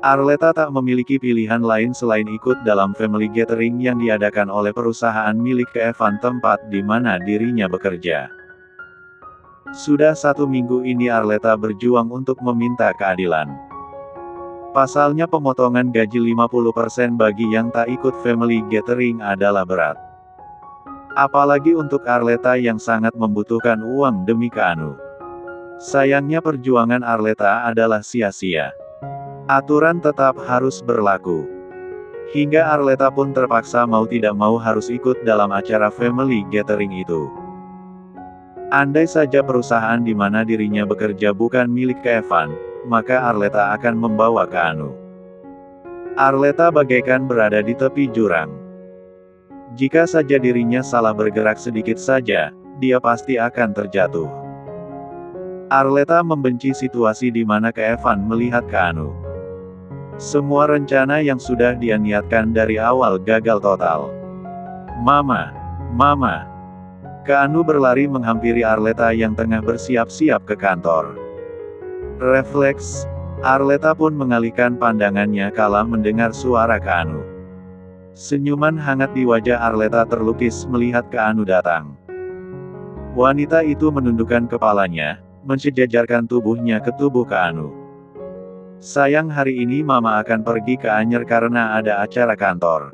Arleta tak memiliki pilihan lain selain ikut dalam family gathering yang diadakan oleh perusahaan milik Evan tempat di mana dirinya bekerja. Sudah 1 minggu ini Arleta berjuang untuk meminta keadilan. Pasalnya pemotongan gaji 50% bagi yang tak ikut family gathering adalah berat. Apalagi untuk Arleta yang sangat membutuhkan uang demi Keanu. Sayangnya perjuangan Arleta adalah sia-sia. Aturan tetap harus berlaku. Hingga Arleta pun terpaksa mau tidak mau harus ikut dalam acara family gathering itu. Andai saja perusahaan di mana dirinya bekerja bukan milik Evan, maka Arleta akan membawa Keanu. Arleta bagaikan berada di tepi jurang. Jika saja dirinya salah bergerak sedikit saja, dia pasti akan terjatuh. Arleta membenci situasi di mana Evan melihat Keanu. Semua rencana yang sudah dia niatkan dari awal gagal total. Mama, Mama. Keanu berlari menghampiri Arleta yang tengah bersiap-siap ke kantor. Refleks, Arleta pun mengalihkan pandangannya kala mendengar suara Keanu. Senyuman hangat di wajah Arleta terlukis melihat Keanu datang. Wanita itu menundukkan kepalanya, mensejajarkan tubuhnya ke tubuh Keanu. Sayang hari ini Mama akan pergi ke Anyer karena ada acara kantor.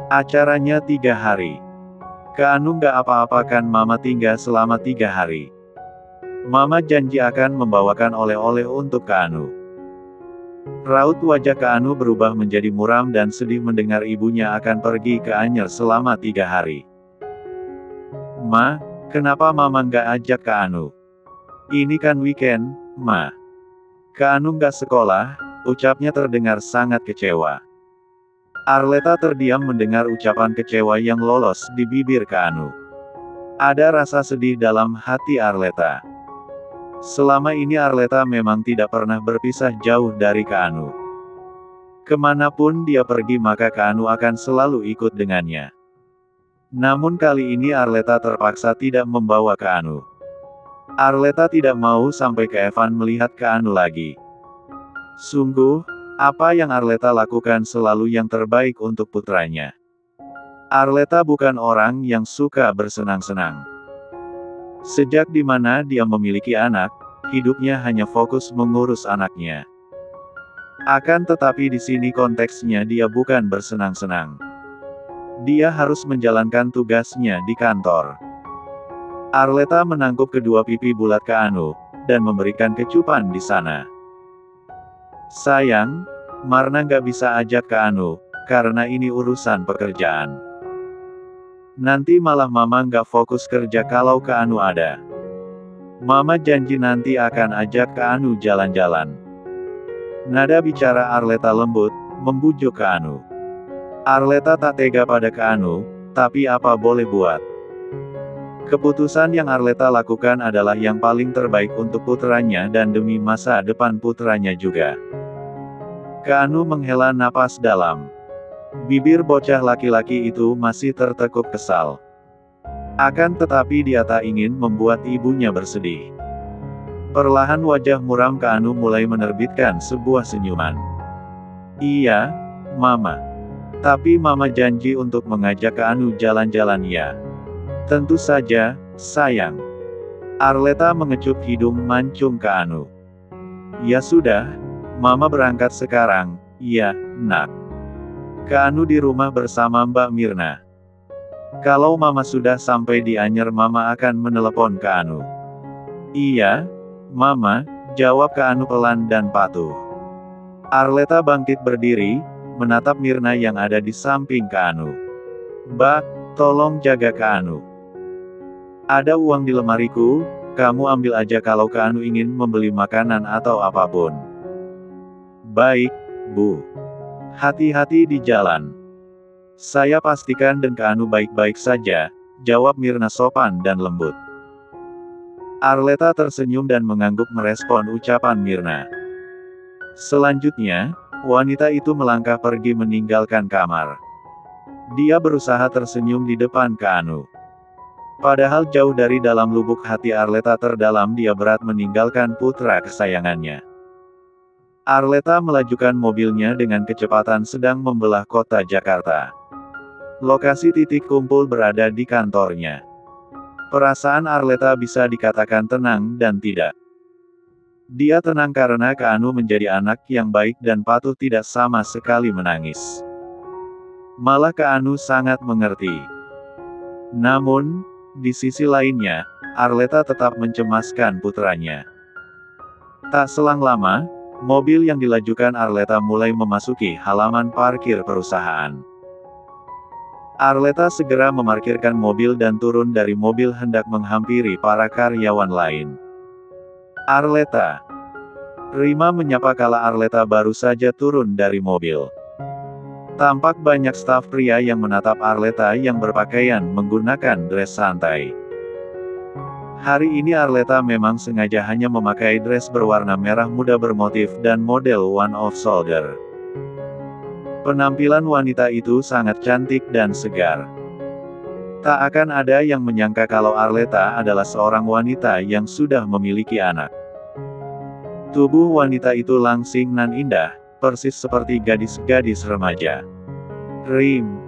Acaranya 3 hari. Keanu nggak apa-apakan Mama tinggal selama 3 hari. Mama janji akan membawakan oleh-oleh untuk Keanu. Raut wajah Keanu berubah menjadi muram dan sedih mendengar ibunya akan pergi ke Anyer selama 3 hari. Ma, kenapa Mama nggak ajak Keanu? Ini kan weekend, Ma. Keanu nggak sekolah, ucapnya terdengar sangat kecewa. Arleta terdiam mendengar ucapan kecewa yang lolos di bibir Keanu. Ada rasa sedih dalam hati Arleta. Selama ini Arleta memang tidak pernah berpisah jauh dari Keanu. Kemanapun dia pergi maka Keanu akan selalu ikut dengannya. Namun kali ini Arleta terpaksa tidak membawa Keanu. Arleta tidak mau sampai Evan melihat Keanu lagi. Sungguh, apa yang Arleta lakukan selalu yang terbaik untuk putranya. Arleta bukan orang yang suka bersenang-senang. Sejak di mana dia memiliki anak, hidupnya hanya fokus mengurus anaknya. Akan tetapi di sini konteksnya dia bukan bersenang-senang. Dia harus menjalankan tugasnya di kantor. Arleta menangkup kedua pipi bulat Keanu, dan memberikan kecupan di sana. Sayang, Marna nggak bisa ajak Keanu, karena ini urusan pekerjaan. Nanti malah Mama nggak fokus kerja kalau Keanu ada. Mama janji nanti akan ajak Keanu jalan-jalan. Nada bicara Arleta lembut, membujuk Keanu. Arleta tak tega pada Keanu, tapi apa boleh buat. Keputusan yang Arleta lakukan adalah yang paling terbaik untuk putranya dan demi masa depan putranya juga. Keanu menghela napas dalam. Bibir bocah laki-laki itu masih tertekuk kesal. Akan tetapi dia tak ingin membuat ibunya bersedih. Perlahan wajah muram Keanu mulai menerbitkan sebuah senyuman. Iya, Mama. Tapi Mama janji untuk mengajak Keanu jalan-jalan ya. Tentu saja, sayang. Arleta mengecup hidung mancung Keanu. Ya sudah, Mama berangkat sekarang, ya, Nak. Keanu di rumah bersama Mbak Mirna. Kalau Mama sudah sampai di Anyer Mama akan menelepon Keanu. Iya, Mama, jawab Keanu pelan dan patuh. Arleta bangkit berdiri, menatap Mirna yang ada di samping Keanu. Mbak, tolong jaga Keanu. Ada uang di lemariku, kamu ambil aja kalau Keanu ingin membeli makanan atau apapun. Baik, Bu. Hati-hati di jalan. Saya pastikan dan Keanu baik-baik saja, jawab Mirna sopan dan lembut. Arleta tersenyum dan mengangguk merespon ucapan Mirna. Selanjutnya, wanita itu melangkah pergi meninggalkan kamar. Dia berusaha tersenyum di depan Keanu. Padahal jauh dari dalam lubuk hati Arleta terdalam dia berat meninggalkan putra kesayangannya. Arleta melajukan mobilnya dengan kecepatan sedang membelah kota Jakarta. Lokasi titik kumpul berada di kantornya. Perasaan Arleta bisa dikatakan tenang dan tidak. Dia tenang karena Keanu menjadi anak yang baik dan patuh, tidak sama sekali menangis. Malah Keanu sangat mengerti. Namun, di sisi lainnya, Arleta tetap mencemaskan putranya. Tak selang lama, mobil yang dilajukan Arleta mulai memasuki halaman parkir perusahaan. Arleta segera memarkirkan mobil dan turun dari mobil hendak menghampiri para karyawan lain. Arleta. Rima menyapa kala Arleta baru saja turun dari mobil. Tampak banyak staf pria yang menatap Arleta yang berpakaian menggunakan dress santai. Hari ini Arleta memang sengaja hanya memakai dress berwarna merah muda bermotif dan model one off shoulder. Penampilan wanita itu sangat cantik dan segar. Tak akan ada yang menyangka kalau Arleta adalah seorang wanita yang sudah memiliki anak. Tubuh wanita itu langsing nan indah, persis seperti gadis-gadis remaja. Rim.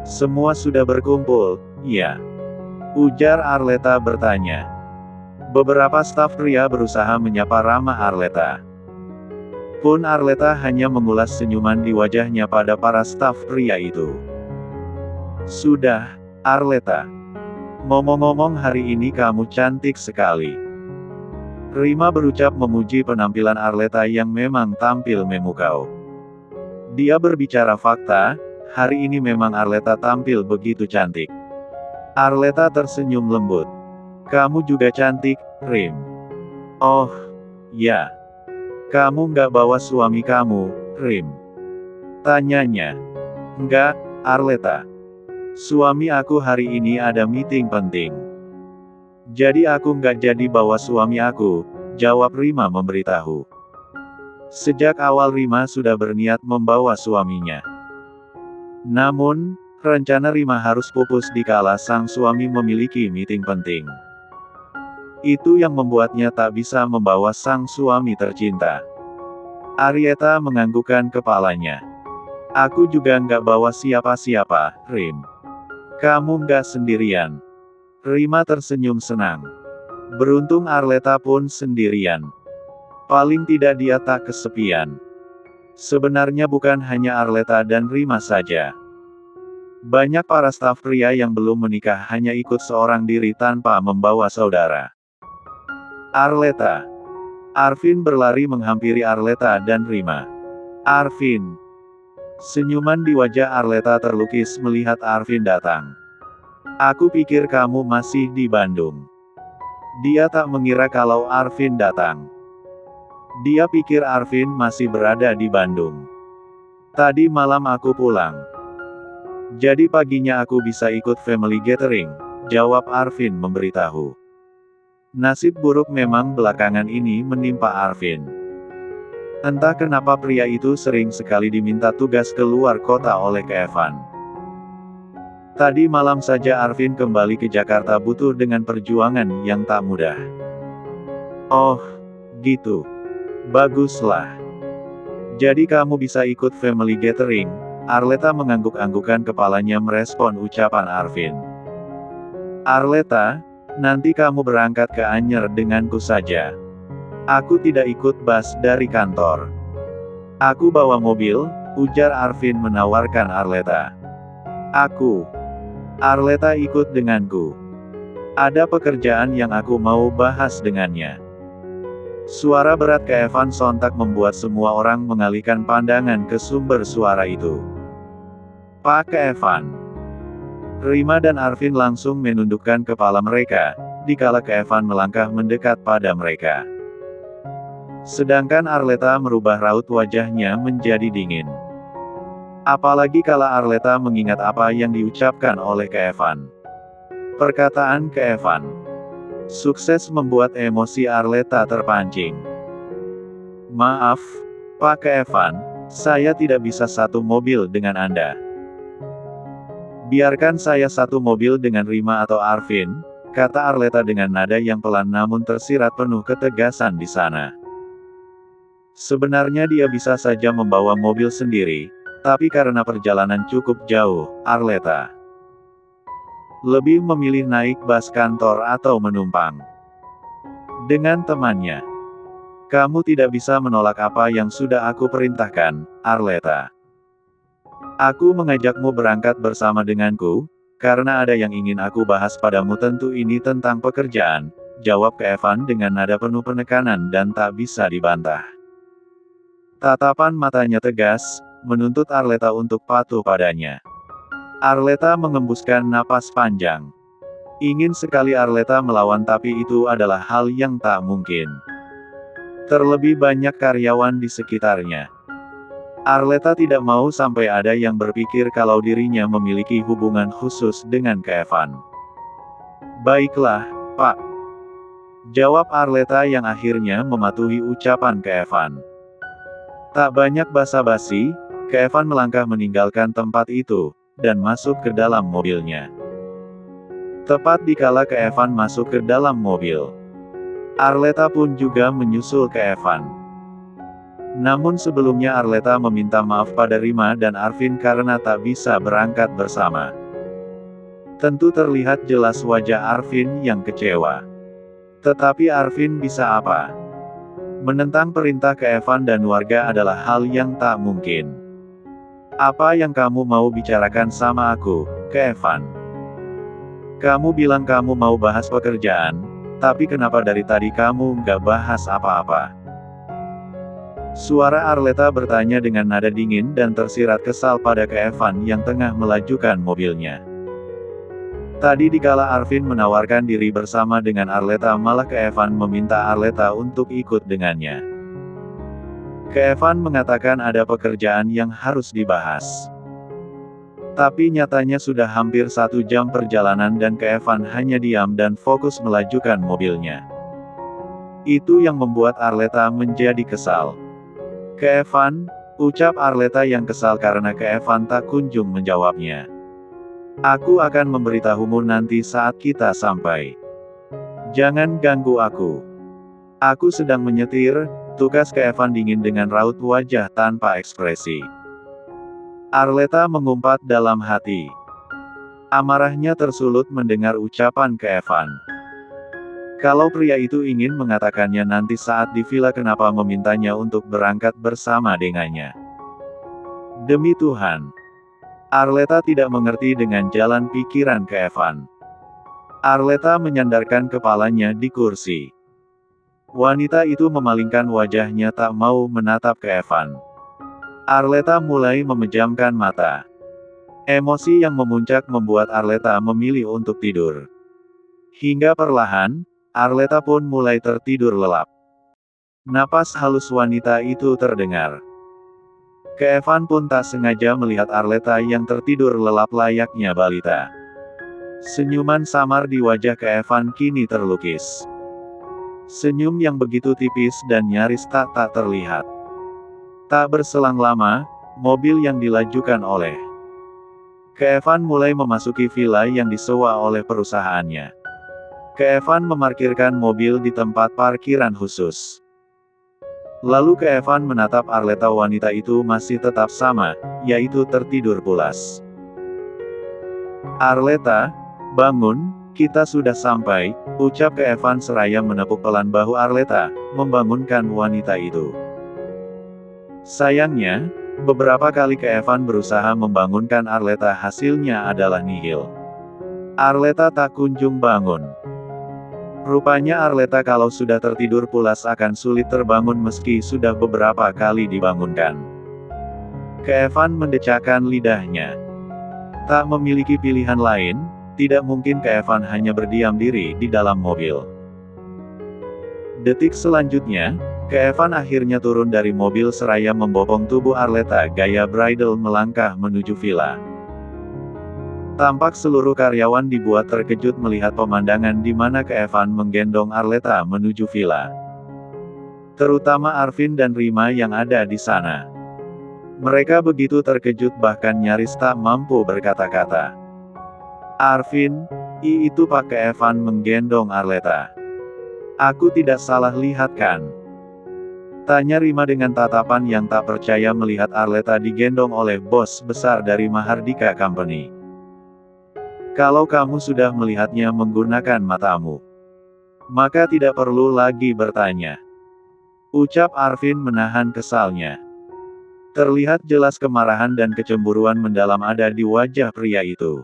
Semua sudah berkumpul, ya? Ujar Arleta bertanya. Beberapa staf pria berusaha menyapa ramah Arleta. Pun Arleta hanya mengulas senyuman di wajahnya pada para staf pria itu. Sudah, Arleta. Ngomong-ngomong, hari ini kamu cantik sekali. Rima berucap memuji penampilan Arleta yang memang tampil memukau. Dia berbicara fakta, hari ini memang Arleta tampil begitu cantik. Arleta tersenyum lembut. Kamu juga cantik, Rim. Oh, ya. Kamu nggak bawa suami kamu, Rim? Tanyanya. Enggak, Arleta. Suami aku hari ini ada meeting penting. Jadi aku nggak jadi bawa suami aku, jawab Rima memberitahu. Sejak awal Rima sudah berniat membawa suaminya. Namun, rencana Rima harus pupus dikala sang suami memiliki meeting penting. Itu yang membuatnya tak bisa membawa sang suami tercinta. Arieta menganggukkan kepalanya. Aku juga nggak bawa siapa-siapa, Rim. Kamu nggak sendirian. Rima tersenyum senang. Beruntung Arleta pun sendirian. Paling tidak dia tak kesepian. Sebenarnya bukan hanya Arleta dan Rima saja. Banyak para staf pria yang belum menikah hanya ikut seorang diri tanpa membawa saudara. Arleta. Arvin berlari menghampiri Arleta dan Rima. Arvin. Senyuman di wajah Arleta terlukis melihat Arvin datang. Aku pikir kamu masih di Bandung. Dia tak mengira kalau Arvin datang. Dia pikir Arvin masih berada di Bandung. Tadi malam aku pulang. Jadi paginya aku bisa ikut family gathering, jawab Arvin memberitahu. Nasib buruk memang belakangan ini menimpa Arvin. Entah kenapa pria itu sering sekali diminta tugas keluar kota oleh Evan. Tadi malam saja Arvin kembali ke Jakarta butuh dengan perjuangan yang tak mudah. Oh, gitu. Baguslah. Jadi kamu bisa ikut family gathering, Arleta mengangguk-anggukan kepalanya merespon ucapan Arvin. Arleta, nanti kamu berangkat ke Anyer denganku saja. Aku tidak ikut bus dari kantor. Aku bawa mobil, ujar Arvin menawarkan Arleta. Arleta ikut denganku. Ada pekerjaan yang aku mau bahas dengannya. Suara berat Evan sontak membuat semua orang mengalihkan pandangan ke sumber suara itu. Pak Evan. Rima dan Arvin langsung menundukkan kepala mereka, dikala Evan melangkah mendekat pada mereka. Sedangkan Arleta merubah raut wajahnya menjadi dingin. Apalagi kala Arleta mengingat apa yang diucapkan oleh Evan. Perkataan Evan sukses membuat emosi Arleta terpancing. Maaf, Pak Evan, saya tidak bisa satu mobil dengan Anda. Biarkan saya satu mobil dengan Rima atau Arvin, kata Arleta dengan nada yang pelan namun tersirat penuh ketegasan di sana. Sebenarnya dia bisa saja membawa mobil sendiri, tapi karena perjalanan cukup jauh, Arleta lebih memilih naik bus kantor atau menumpang dengan temannya. Kamu tidak bisa menolak apa yang sudah aku perintahkan, Arleta. Aku mengajakmu berangkat bersama denganku, karena ada yang ingin aku bahas padamu. Tentu ini tentang pekerjaan, jawab Evan dengan nada penuh penekanan dan tak bisa dibantah. Tatapan matanya tegas, menuntut Arleta untuk patuh padanya. Arleta mengembuskan napas panjang. Ingin sekali Arleta melawan, tapi itu adalah hal yang tak mungkin. Terlebih banyak karyawan di sekitarnya. Arleta tidak mau sampai ada yang berpikir kalau dirinya memiliki hubungan khusus dengan Evan. Baiklah, Pak. Jawab Arleta yang akhirnya mematuhi ucapan Evan. Tak banyak basa-basi, Evan melangkah meninggalkan tempat itu, dan masuk ke dalam mobilnya. Tepat dikala Evan masuk ke dalam mobil, Arleta pun juga menyusul Evan. Namun sebelumnya Arleta meminta maaf pada Rima dan Arvin karena tak bisa berangkat bersama. Tentu terlihat jelas wajah Arvin yang kecewa. Tetapi Arvin bisa apa? Menentang perintah Evan dan warga adalah hal yang tak mungkin. Apa yang kamu mau bicarakan sama aku, Evan? Kamu bilang kamu mau bahas pekerjaan, tapi kenapa dari tadi kamu nggak bahas apa-apa? Suara Arleta bertanya dengan nada dingin dan tersirat kesal pada Evan yang tengah melajukan mobilnya. Tadi dikala Arvin menawarkan diri bersama dengan Arleta, malah Evan meminta Arleta untuk ikut dengannya. Evan mengatakan ada pekerjaan yang harus dibahas. Tapi nyatanya sudah hampir 1 jam perjalanan dan Evan hanya diam dan fokus melajukan mobilnya. Itu yang membuat Arleta menjadi kesal. Evan, ucap Arleta yang kesal karena Evan tak kunjung menjawabnya. Aku akan memberitahumu nanti saat kita sampai. Jangan ganggu aku. Aku sedang menyetir, tukas Evan dingin dengan raut wajah tanpa ekspresi. Arleta mengumpat dalam hati. Amarahnya tersulut mendengar ucapan Evan. Kalau pria itu ingin mengatakannya nanti saat di villa, kenapa memintanya untuk berangkat bersama dengannya? Demi Tuhan, Arleta tidak mengerti dengan jalan pikiran Evan. Arleta menyandarkan kepalanya di kursi. Wanita itu memalingkan wajahnya tak mau menatap Evan. Arleta mulai memejamkan mata. Emosi yang memuncak membuat Arleta memilih untuk tidur. Hingga perlahan, Arleta pun mulai tertidur lelap. Napas halus wanita itu terdengar. Evan pun tak sengaja melihat Arleta yang tertidur lelap layaknya balita. Senyuman samar di wajah Evan kini terlukis. Senyum yang begitu tipis dan nyaris tak terlihat. Tak berselang lama, mobil yang dilajukan oleh Evan mulai memasuki villa yang disewa oleh perusahaannya. Evan memarkirkan mobil di tempat parkiran khusus. Lalu Evan menatap Arleta. Wanita itu masih tetap sama, yaitu tertidur pulas. Arleta, bangun, kita sudah sampai, ucap Evan seraya menepuk pelan bahu Arleta, membangunkan wanita itu. Sayangnya, beberapa kali Evan berusaha membangunkan Arleta, hasilnya adalah nihil. Arleta tak kunjung bangun. Rupanya Arleta kalau sudah tertidur pulas akan sulit terbangun meski sudah beberapa kali dibangunkan. Evan mendecakkan lidahnya. Tak memiliki pilihan lain, tidak mungkin Evan hanya berdiam diri di dalam mobil. Detik selanjutnya, Evan akhirnya turun dari mobil seraya membopong tubuh Arleta gaya bridal melangkah menuju villa. Tampak seluruh karyawan dibuat terkejut melihat pemandangan di mana Evan menggendong Arleta menuju villa. Terutama Arvin dan Rima yang ada di sana. Mereka begitu terkejut bahkan nyaris tak mampu berkata-kata. Arvin, itu Pak Evan menggendong Arleta. Aku tidak salah lihat kan? Tanya Rima dengan tatapan yang tak percaya melihat Arleta digendong oleh bos besar dari Mahardika Company. Kalau kamu sudah melihatnya menggunakan matamu, maka tidak perlu lagi bertanya. Ucap Arvin menahan kesalnya. Terlihat jelas kemarahan dan kecemburuan mendalam ada di wajah pria itu.